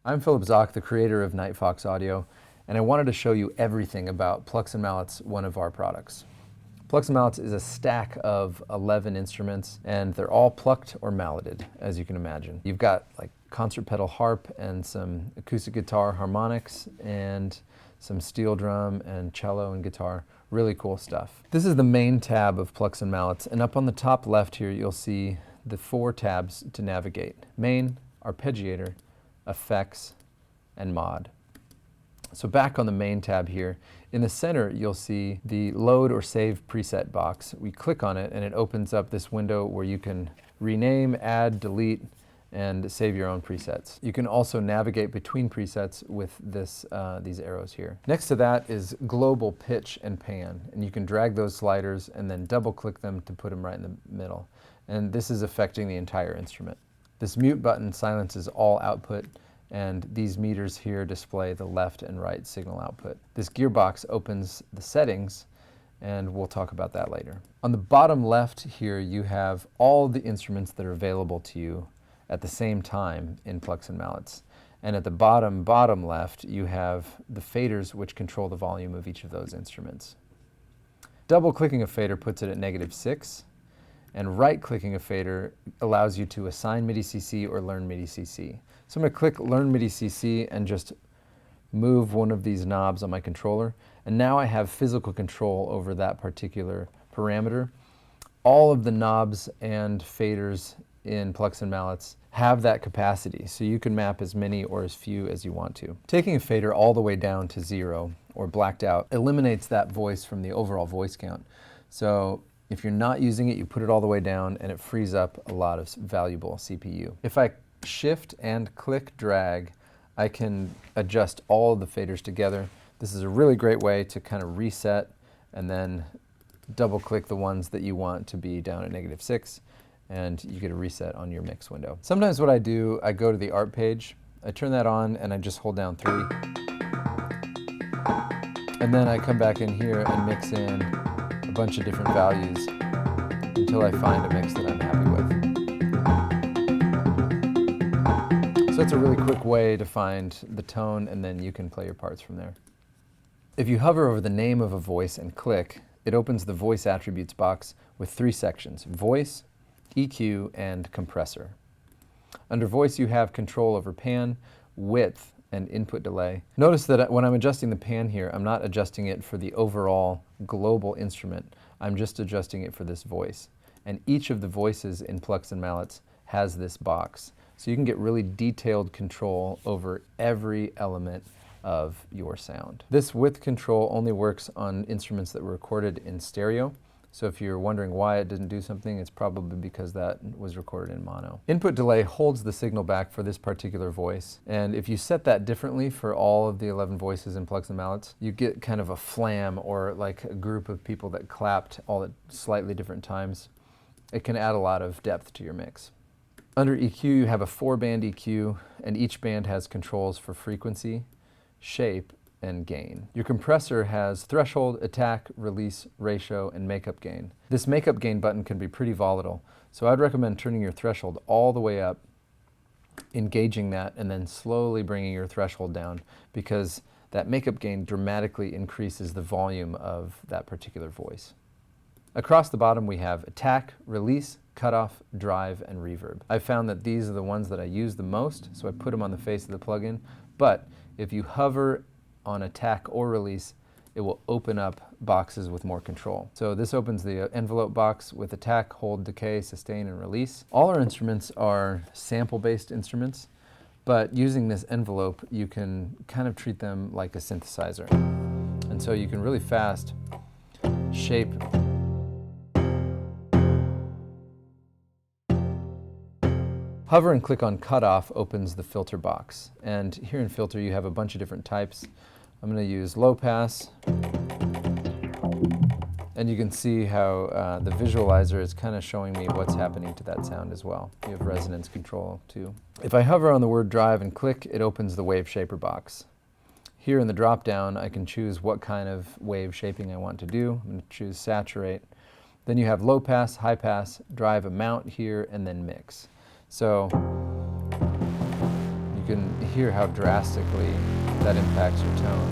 I'm Philip Zock, the creator of Nightfox Audio, and I wanted to show you everything about Plucks and Mallets, one of our products. Plucks and Mallets is a stack of 11 instruments, and they're all plucked or malleted, as you can imagine. You've got like concert pedal harp and some acoustic guitar harmonics and some steel drum and cello and guitar. Really cool stuff. This is the main tab of Plucks and Mallets, and up on the top left here you'll see the 4 tabs to navigate: main, arpeggiator, effects, and mod. So back on the main tab here, in the center you'll see the load or save preset box. We click on it and it opens up this window where you can rename, add, delete, and save your own presets. You can also navigate between presets with these arrows here. Next to that is global pitch and pan, and you can drag those sliders and then double click them to put them right in the middle. And this is affecting the entire instrument. This mute button silences all output, and these meters here display the left and right signal output. This gearbox opens the settings, and we'll talk about that later. On the bottom left here you have all the instruments that are available to you at the same time in Plucks and Mallets. And at the bottom left you have the faders, which control the volume of each of those instruments. Double-clicking a fader puts it at -6. And right-clicking a fader allows you to assign MIDI-CC or learn MIDI-CC. So I'm going to click Learn MIDI-CC and just move one of these knobs on my controller, and now I have physical control over that particular parameter. All of the knobs and faders in Plucks and Mallets have that capacity, so you can map as many or as few as you want to. Taking a fader all the way down to 0 or blacked out eliminates that voice from the overall voice count. So if you're not using it, you put it all the way down and it frees up a lot of valuable CPU. If I shift and click drag, I can adjust all of the faders together. This is a really great way to kind of reset and then double click the ones that you want to be down at -6, and you get a reset on your mix window. Sometimes what I do, I go to the Arp page, I turn that on and I just hold down 3. And then I come back in here and mix in a bunch of different values until I find a mix that I'm happy with. So that's a really quick way to find the tone, and then you can play your parts from there. If you hover over the name of a voice and click, it opens the voice attributes box with 3 sections: voice, EQ, and compressor. Under voice you have control over pan, width, and input delay. Notice that when I'm adjusting the pan here, I'm not adjusting it for the overall global instrument. I'm just adjusting it for this voice. And each of the voices in Plucks and Mallets has this box. So you can get really detailed control over every element of your sound. This width control only works on instruments that were recorded in stereo. So if you're wondering why it didn't do something, it's probably because that was recorded in mono. Input delay holds the signal back for this particular voice, and if you set that differently for all of the 11 voices in Plucks and Mallets, you get kind of a flam, or like a group of people that clapped all at slightly different times. It can add a lot of depth to your mix. Under EQ you have a 4-band EQ, and each band has controls for frequency, shape, and gain. Your compressor has threshold, attack, release, ratio, and makeup gain. This makeup gain button can be pretty volatile, so I'd recommend turning your threshold all the way up, engaging that, and then slowly bringing your threshold down, because that makeup gain dramatically increases the volume of that particular voice. Across the bottom we have attack, release, cutoff, drive, and reverb. I've found that these are the ones that I use the most, so I put them on the face of the plugin, but if you hover on attack or release, it will open up boxes with more control. So this opens the envelope box with attack, hold, decay, sustain, and release. All our instruments are sample-based instruments, but using this envelope, you can kind of treat them like a synthesizer. And so you can really fast shape Hover and click on Cutoff opens the filter box. And here in filter you have a bunch of different types. I'm going to use low pass. And you can see how the visualizer is kind of showing me what's happening to that sound as well. You have resonance control too. If I hover on the word drive and click, it opens the wave shaper box. Here in the drop down I can choose what kind of wave shaping I want to do. I'm going to choose saturate. Then you have low pass, high pass, drive amount here, and then mix. So you can hear how drastically that impacts your tone.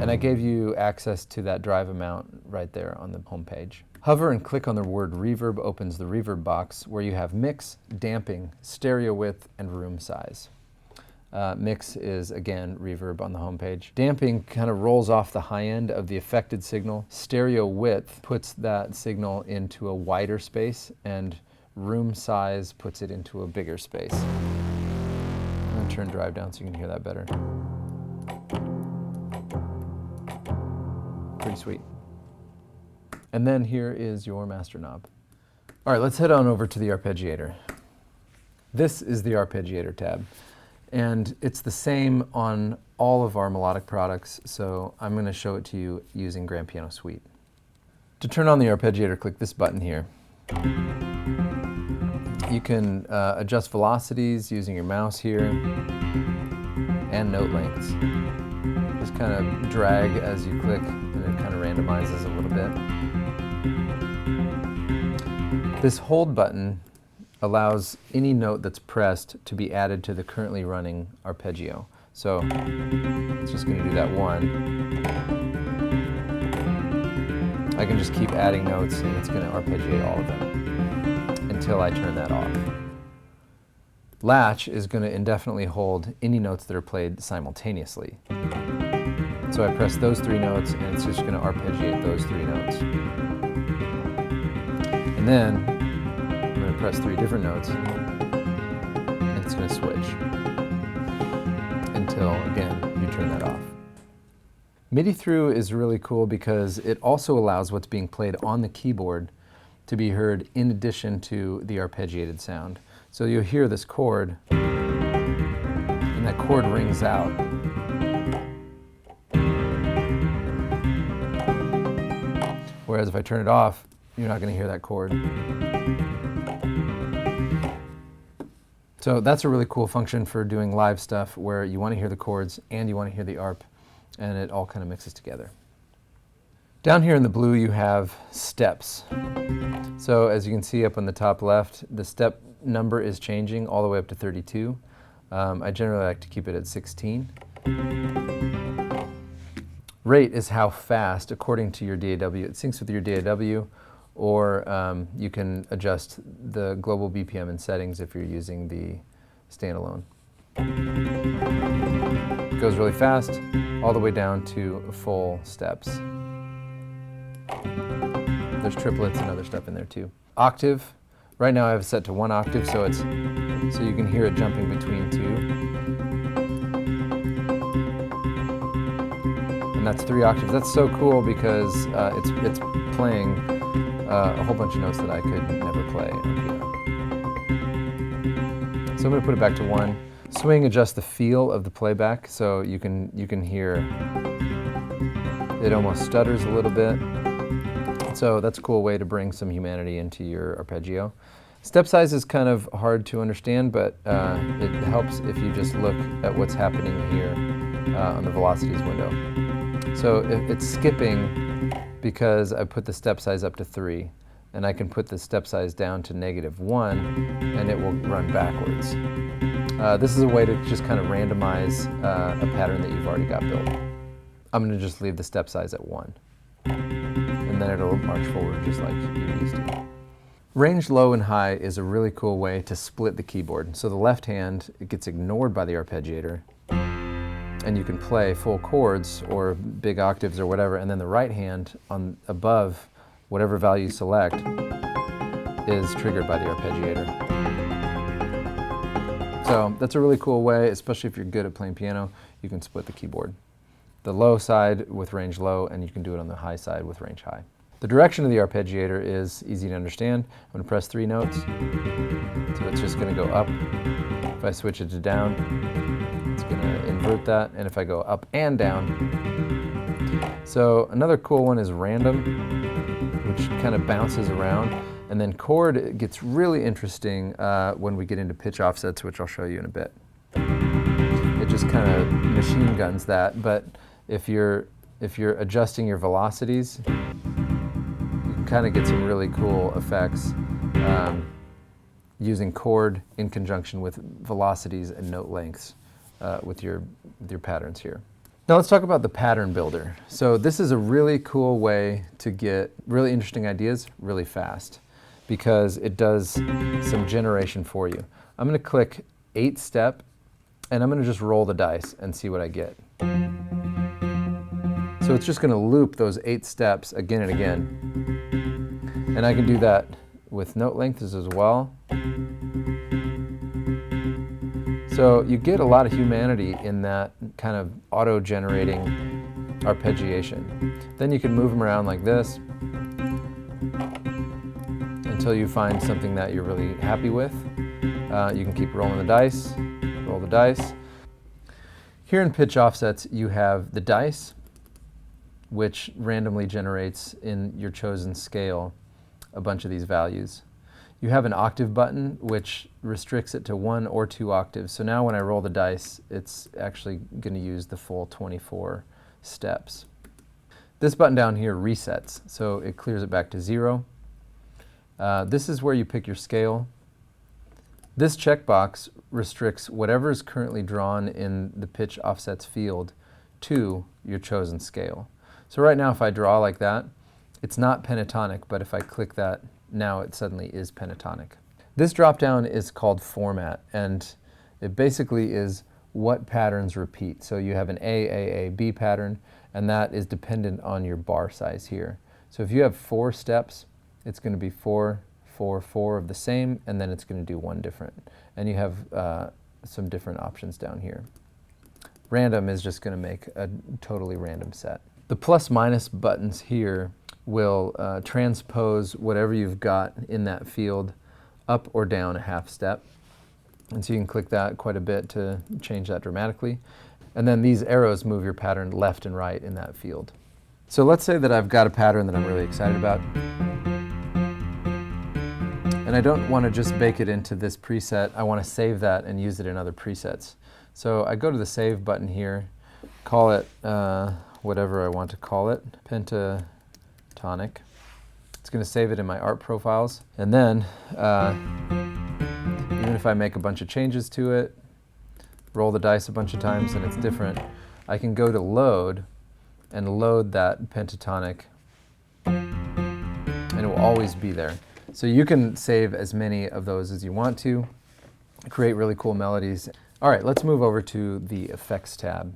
And I gave you access to that drive amount right there on the home page. Hover and click on the word reverb opens the reverb box where you have mix, damping, stereo width, and room size. Mix is, again, reverb on the home page. Damping kind of rolls off the high end of the affected signal. Stereo width puts that signal into a wider space, and room size puts it into a bigger space. I'm going to turn drive down so you can hear that better. Pretty sweet. And then here is your master knob. All right, let's head on over to the arpeggiator. This is the arpeggiator tab, and it's the same on all of our melodic products, so I'm going to show it to you using Grand Piano Suite. To turn on the arpeggiator, click this button here. You can adjust velocities using your mouse here, and note lengths. Just kind of drag as you click, and it kind of randomizes a little bit. This hold button allows any note that's pressed to be added to the currently running arpeggio. So it's just going to do that one. I can just keep adding notes and it's going to arpeggiate all of them until I turn that off. Latch is going to indefinitely hold any notes that are played simultaneously. So I press those 3 notes and it's just going to arpeggiate those 3 notes. And then I'm going to press 3 different notes and it's going to switch until, again, you turn that off. MIDI through is really cool because it also allows what's being played on the keyboard to be heard in addition to the arpeggiated sound. So you'll hear this chord and that chord rings out. Whereas if I turn it off, you're not going to hear that chord. So that's a really cool function for doing live stuff where you want to hear the chords and you want to hear the arp, and it all kind of mixes together. Down here in the blue you have steps. So as you can see up on the top left, the step number is changing all the way up to 32. I generally like to keep it at 16. Rate is how fast, according to your DAW, it syncs with your DAW, or you can adjust the global BPM in settings if you're using the standalone. It goes really fast, all the way down to full steps. There's triplets and other stuff in there too. Octave, right now I have it set to 1 octave, so you can hear it jumping between 2. And that's 3 octaves. That's so cool because it's playing a whole bunch of notes that I could never play on piano. So I'm going to put it back to 1. Swing adjusts the feel of the playback, so you can hear it almost stutters a little bit. So that's a cool way to bring some humanity into your arpeggio. Step size is kind of hard to understand, but it helps if you just look at what's happening here on the velocities window. So it's skipping because I put the step size up to 3, and I can put the step size down to -1, and it will run backwards. This is a way to just kind of randomize a pattern that you've already got built. I'm going to just leave the step size at 1, and then it'll march forward just like you're used to. Range low and high is a really cool way to split the keyboard. So the left hand, it gets ignored by the arpeggiator, and you can play full chords or big octaves or whatever, and then the right hand on above whatever value you select is triggered by the arpeggiator. So that's a really cool way, especially if you're good at playing piano, you can split the keyboard. The low side with range low, and you can do it on the high side with range high. The direction of the arpeggiator is easy to understand. I'm going to press 3 notes, so it's just going to go up. If I switch it to down, it's going to invert that, and if I go up and down. So another cool one is random, which kind of bounces around. And then chord gets really interesting when we get into pitch offsets, which I'll show you in a bit. It just kind of machine guns that, but if you're adjusting your velocities, you can kind of get some really cool effects. using chord in conjunction with velocities and note lengths with your patterns here. Now let's talk about the pattern builder. So this is a really cool way to get really interesting ideas really fast because it does some generation for you. I'm going to click 8 step and I'm going to just roll the dice and see what I get. So it's just going to loop those 8 steps again and again. And I can do that with note lengths as well. So you get a lot of humanity in that kind of auto-generating arpeggiation. Then you can move them around like this until you find something that you're really happy with. You can keep rolling the dice, roll the dice. Here in pitch offsets, you have the dice, which randomly generates in your chosen scale a bunch of these values. You have an octave button, which restricts it to 1 or 2 octaves. So now when I roll the dice, it's actually going to use the full 24 steps. This button down here resets, so it clears it back to 0. This is where you pick your scale. This checkbox restricts whatever is currently drawn in the pitch offsets field to your chosen scale. So right now if I draw like that, it's not pentatonic, but if I click that, now it suddenly is pentatonic. This drop-down is called format, and it basically is what patterns repeat. So you have an A, B pattern, and that is dependent on your bar size here. So if you have 4 steps, it's going to be 4, 4, 4 of the same, and then it's going to do 1 different. And you have some different options down here. Random is just going to make a totally random set. The plus minus buttons here will transpose whatever you've got in that field up or down a half step. And so you can click that quite a bit to change that dramatically. And then these arrows move your pattern left and right in that field. So let's say that I've got a pattern that I'm really excited about. And I don't want to just bake it into this preset. I want to save that and use it in other presets. So I go to the Save button here, call it whatever I want to call it, pentatonic. It's going to save it in my art profiles. And then, even if I make a bunch of changes to it, roll the dice a bunch of times and it's different, I can go to Load and load that pentatonic, and it will always be there. So you can save as many of those as you want to, create really cool melodies. All right, let's move over to the Effects tab.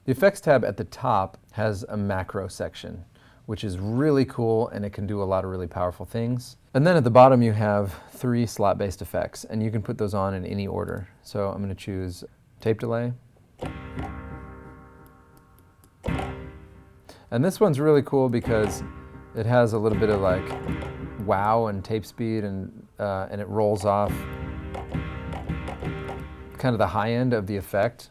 The Effects tab at the top has a macro section, which is really cool, and it can do a lot of really powerful things. And then at the bottom you have 3 slot-based effects, and you can put those on in any order. So I'm going to choose tape delay. And this one's really cool because it has a little bit of like wow and tape speed, and it rolls off kind of the high end of the effect.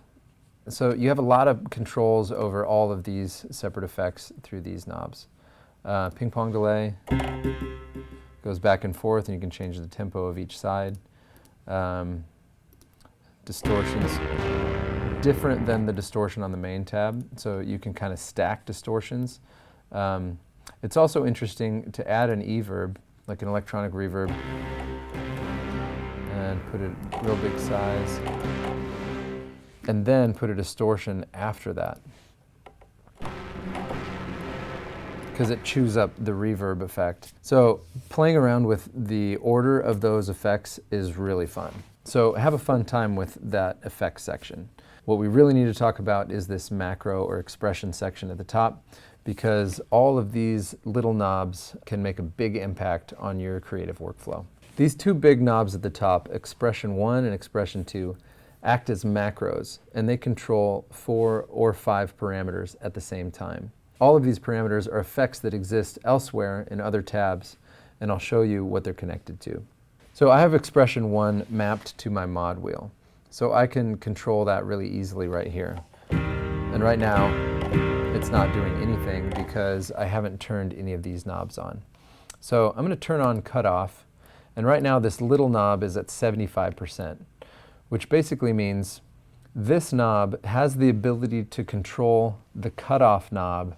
So you have a lot of controls over all of these separate effects through these knobs. Ping pong delay goes back and forth, and you can change the tempo of each side. Distortions, different than the distortion on the main tab, so you can kind of stack distortions. It's also interesting to add an reverb, like an electronic reverb, and put it real big size, and then put a distortion after that, because it chews up the reverb effect. So playing around with the order of those effects is really fun. So have a fun time with that effects section. What we really need to talk about is this macro or expression section at the top, because all of these little knobs can make a big impact on your creative workflow. These 2 big knobs at the top, Expression 1 and Expression 2, act as macros, and they control 4 or 5 parameters at the same time. All of these parameters are effects that exist elsewhere in other tabs, and I'll show you what they're connected to. So I have Expression 1 mapped to my mod wheel, so I can control that really easily right here. And right now, it's not doing anything because I haven't turned any of these knobs on. So I'm going to turn on cutoff, and right now this little knob is at 75%, which basically means this knob has the ability to control the cutoff knob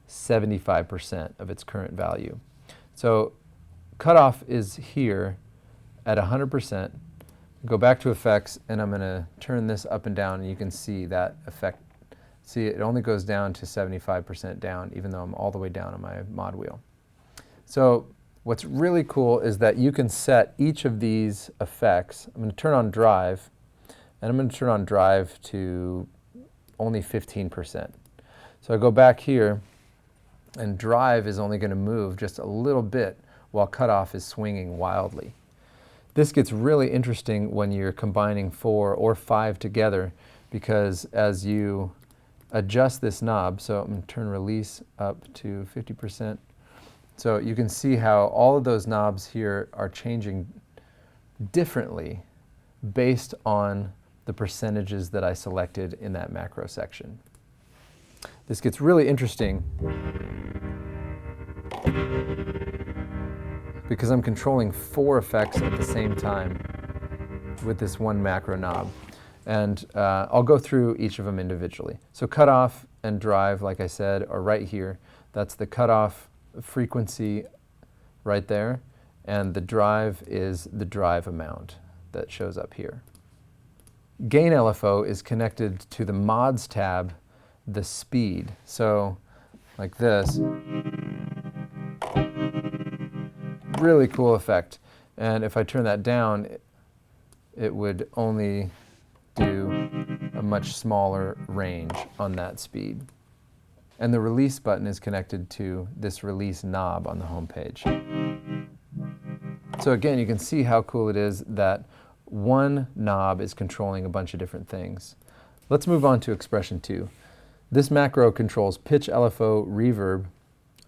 75% of its current value. So cutoff is here at 100%, go back to effects, and I'm going to turn this up and down, and you can see that effect. See, it only goes down to 75% down, even though I'm all the way down on my mod wheel. So what's really cool is that you can set each of these effects. I'm going to turn on drive, and I'm going to turn on drive to only 15%. So I go back here, and drive is only going to move just a little bit while cutoff is swinging wildly. This gets really interesting when you're combining 4 or 5 together, because as you adjust this knob, so I'm going to turn release up to 50%. So you can see how all of those knobs here are changing differently based on the percentages that I selected in that macro section. This gets really interesting because I'm controlling 4 effects at the same time with this one macro knob. And I'll go through each of them individually. So cutoff and drive, like I said, are right here. That's the cutoff frequency right there, and the drive is the drive amount that shows up here. Gain LFO is connected to the mods tab, the speed. So like this. Really cool effect. And if I turn that down, it would only do a much smaller range on that speed. And the release button is connected to this release knob on the home page. So again, you can see how cool it is that one knob is controlling a bunch of different things. Let's move on to expression 2. This macro controls pitch LFO, reverb,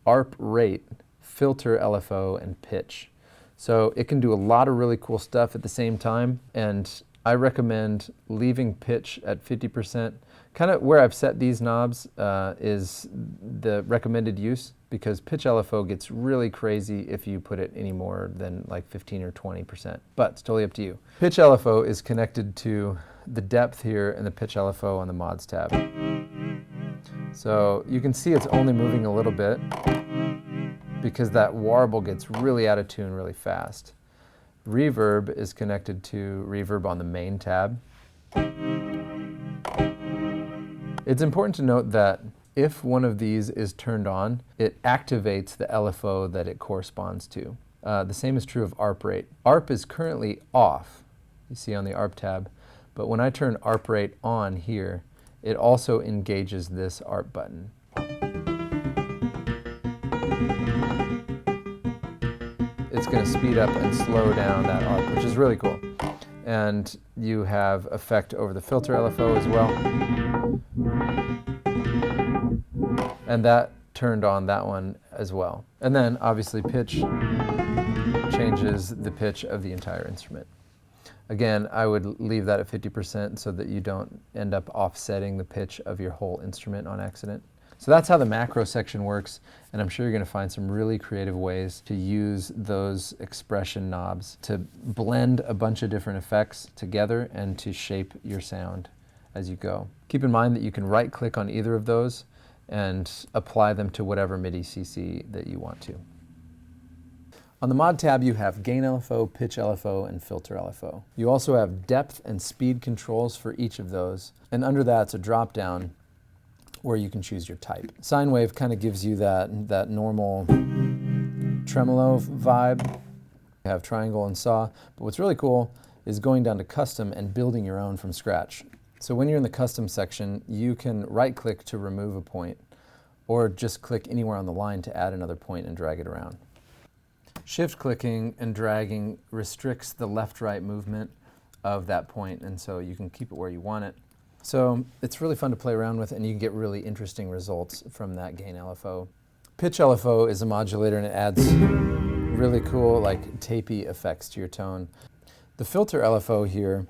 ARP rate, filter LFO, and pitch. So it can do a lot of really cool stuff at the same time, and I recommend leaving pitch at 50%. Kind of where I've set these knobs is the recommended use, because pitch LFO gets really crazy if you put it any more than like 15 or 20%, but it's totally up to you. Pitch LFO is connected to the depth here and the pitch LFO on the mods tab. So you can see it's only moving a little bit because that warble gets really out of tune really fast. Reverb is connected to reverb on the main tab. It's important to note that if one of these is turned on, it activates the LFO that it corresponds to. The same is true of ARP rate. ARP is currently off, you see on the ARP tab, but when I turn ARP rate on here, it also engages this ARP button. It's going to speed up and slow down that ARP, which is really cool. And you have effect over the filter LFO as well. And that turned on that one as well. And then obviously pitch changes the pitch of the entire instrument. Again, I would leave that at 50% so that you don't end up offsetting the pitch of your whole instrument on accident. So that's how the macro section works, and I'm sure you're going to find some really creative ways to use those expression knobs to blend a bunch of different effects together and to shape your sound as you go. Keep in mind that you can right-click on either of those and apply them to whatever MIDI CC that you want to. On the mod tab, you have gain LFO, pitch LFO, and filter LFO. You also have depth and speed controls for each of those, and under that, it's a drop-down where you can choose your type. Sine wave kind of gives you that normal tremolo vibe. You have triangle and saw, but what's really cool is going down to custom and building your own from scratch. So when you're in the custom section, you can right-click to remove a point, or just click anywhere on the line to add another point and drag it around. Shift-clicking and dragging restricts the left-right movement of that point, and so you can keep it where you want it. So it's really fun to play around with, and you can get really interesting results from that gain LFO. Pitch LFO is a modulator, and it adds really cool, like, tapey effects to your tone. The filter LFO here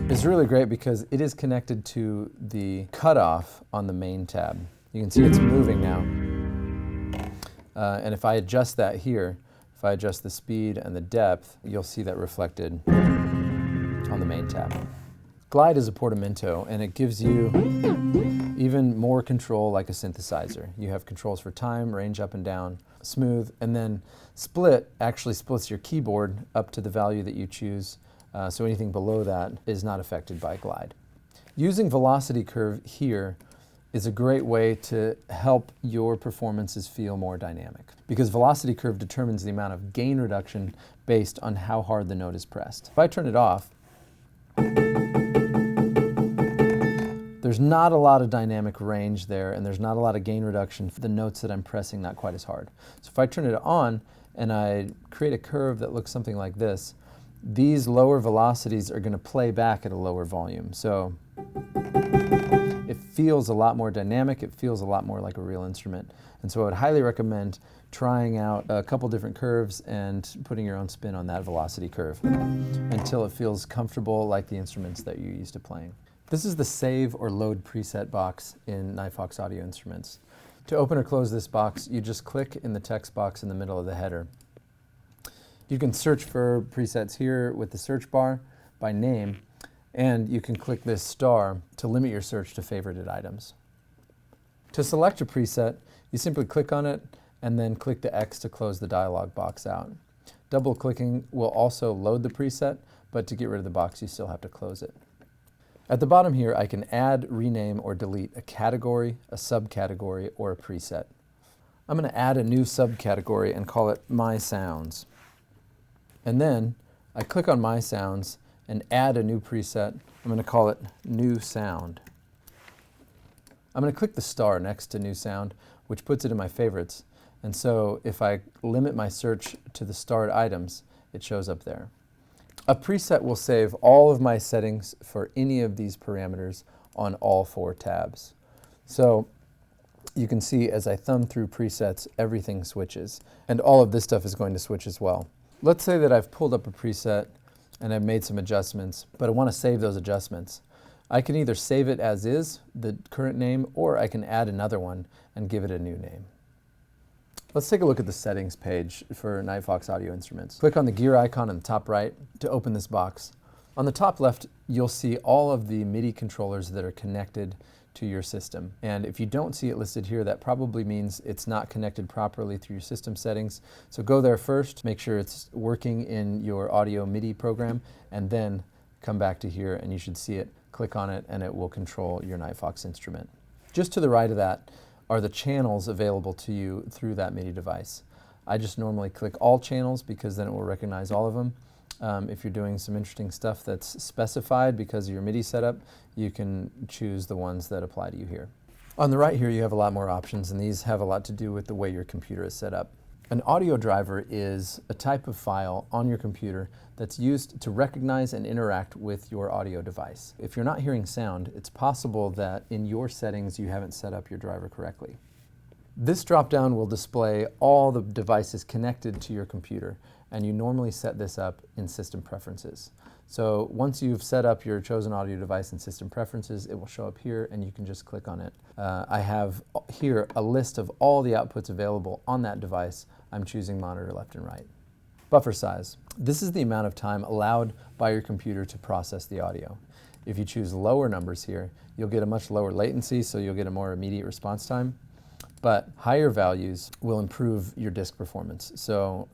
is really great because it is connected to the cutoff on the main tab. You can see it's moving now. And if I adjust that here, if I adjust the speed and the depth, you'll see that reflected on the main tab. Glide is a portamento, and it gives you even more control like a synthesizer. You have controls for time, range up and down. smooth, and then split actually splits your keyboard up to the value that you choose, so anything below that is not affected by glide. Using velocity curve here is a great way to help your performances feel more dynamic, because velocity curve determines the amount of gain reduction based on how hard the note is pressed. If I turn it off, there's not a lot of dynamic range there, and there's not a lot of gain reduction for the notes that I'm pressing not quite as hard. So if I turn it on and I create a curve that looks something like this, these lower velocities are going to play back at a lower volume. So it feels a lot more dynamic, it feels a lot more like a real instrument. And so I would highly recommend trying out a couple different curves and putting your own spin on that velocity curve until it feels comfortable like the instruments that you're used to playing. This is the Save or Load Preset box in Nightfox Audio Instruments. To open or close this box, you just click in the text box in the middle of the header. You can search for presets here with the search bar by name, and you can click this star to limit your search to favorited items. To select a preset, you simply click on it and then click the X to close the dialog box out. Double-clicking will also load the preset, but to get rid of the box, you still have to close it. At the bottom here, I can add, rename, or delete a category, a subcategory, or a preset. I'm going to add a new subcategory and call it My Sounds. And then I click on My Sounds and add a new preset. I'm going to call it New Sound. I'm going to click the star next to New Sound, which puts it in my favorites. And so if I limit my search to the starred items, it shows up there. A preset will save all of my settings for any of these parameters on all 4 tabs. So you can see as I thumb through presets, everything switches. And all of this stuff is going to switch as well. Let's say that I've pulled up a preset and I've made some adjustments, but I want to save those adjustments. I can either save it as is, the current name, or I can add another one and give it a new name. Let's take a look at the settings page for Nightfox Audio Instruments. Click on the gear icon in the top right to open this box. On the top left, you'll see all of the MIDI controllers that are connected to your system. And if you don't see it listed here, that probably means it's not connected properly through your system settings. So go there first, make sure it's working in your audio MIDI program, and then come back to here and you should see it. Click on it and it will control your Nightfox instrument. Just to the right of that are the channels available to you through that MIDI device. I just normally click all channels because then it will recognize all of them. If you're doing some interesting stuff that's specified because of your MIDI setup, you can choose the ones that apply to you here. On the right here, you have a lot more options, and these have a lot to do with the way your computer is set up. An audio driver is a type of file on your computer that's used to recognize and interact with your audio device. If you're not hearing sound, it's possible that in your settings you haven't set up your driver correctly. This drop-down will display all the devices connected to your computer, and you normally set this up in System Preferences. So once you've set up your chosen audio device in System Preferences, it will show up here and you can just click on it. I have here a list of all the outputs available on that device. I'm choosing monitor left and right. Buffer size. This is the amount of time allowed by your computer to process the audio. If you choose lower numbers here, you'll get a much lower latency, so you'll get a more immediate response time. But higher values will improve your disk performance. So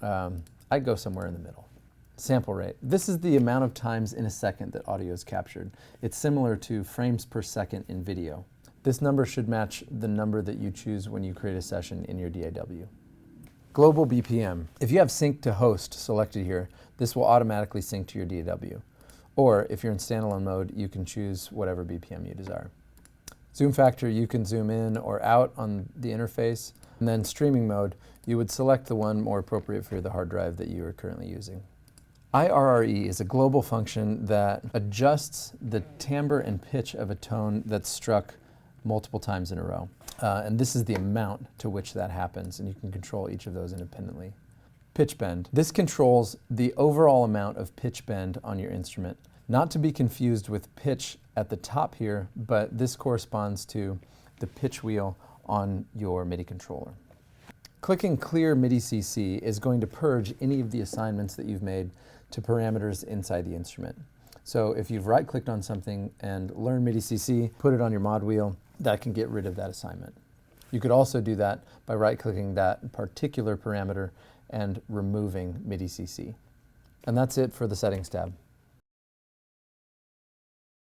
I'd go somewhere in the middle. Sample rate. This is the amount of times in a second that audio is captured. It's similar to frames per second in video. This number should match the number that you choose when you create a session in your DAW. Global BPM. If you have sync to host selected here, this will automatically sync to your DAW. Or if you're in standalone mode, you can choose whatever BPM you desire. Zoom factor, you can zoom in or out on the interface. And then streaming mode, you would select the one more appropriate for the hard drive that you are currently using. IRRE is a global function that adjusts the timbre and pitch of a tone that's struck multiple times in a row. And this is the amount to which that happens, and you can control each of those independently. Pitch bend. This controls the overall amount of pitch bend on your instrument. Not to be confused with pitch at the top here, but this corresponds to the pitch wheel on your MIDI controller. Clicking Clear MIDI CC is going to purge any of the assignments that you've made to parameters inside the instrument. So if you've right-clicked on something and learned MIDI CC, put it on your mod wheel, that can get rid of that assignment. You could also do that by right-clicking that particular parameter and removing MIDI CC. And that's it for the Settings tab.